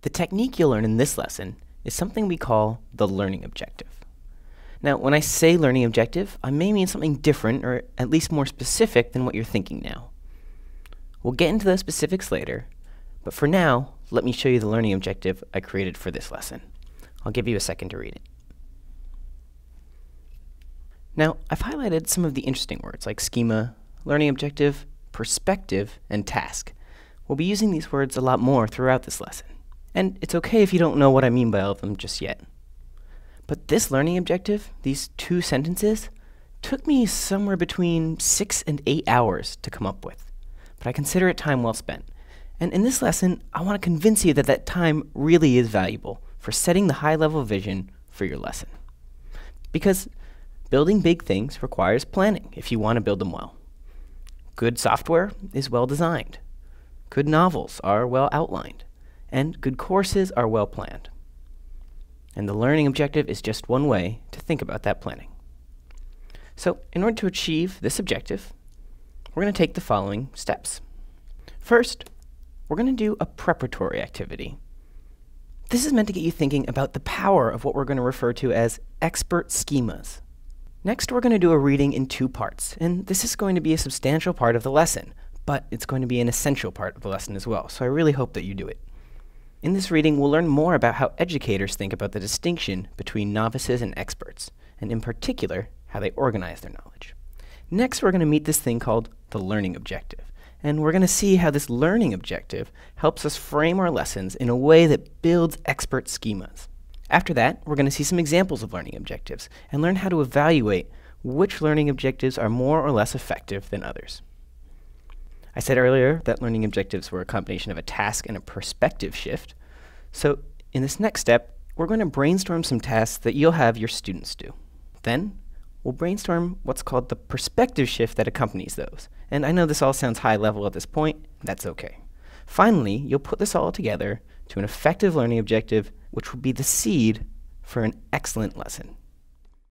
The technique you'll learn in this lesson is something we call the learning objective. Now, when I say learning objective, I may mean something different or at least more specific than what you're thinking now. We'll get into those specifics later, but for now, let me show you the learning objective I created for this lesson. I'll give you a second to read it. Now, I've highlighted some of the interesting words like schema, learning objective, perspective, and task. We'll be using these words a lot more throughout this lesson. And it's okay if you don't know what I mean by all of them just yet. But this learning objective, these 2 sentences, took me somewhere between 6 and 8 hours to come up with. But I consider it time well spent. And in this lesson, I want to convince you that that time really is valuable for setting the high-level vision for your lesson. Because building big things requires planning if you want to build them well. Good software is well designed. Good novels are well outlined. And good courses are well planned. And the learning objective is just one way to think about that planning. So in order to achieve this objective, we're going to take the following steps. First, we're going to do a preparatory activity. This is meant to get you thinking about the power of what we're going to refer to as expert schemas. Next, we're going to do a reading in 2 parts, and this is going to be a substantial part of the lesson, but it's going to be an essential part of the lesson as well, so I really hope that you do it. In this reading, we'll learn more about how educators think about the distinction between novices and experts, and in particular, how they organize their knowledge. Next, we're going to meet this thing called the learning objective, and we're going to see how this learning objective helps us frame our lessons in a way that builds expert schemas. After that, we're going to see some examples of learning objectives and learn how to evaluate which learning objectives are more or less effective than others. I said earlier that learning objectives were a combination of a task and a perspective shift. So in this next step, we're going to brainstorm some tasks that you'll have your students do. Then we'll brainstorm what's called the perspective shift that accompanies those. And I know this all sounds high level at this point. That's okay. Finally, you'll put this all together to an effective learning objective, which will be the seed for an excellent lesson.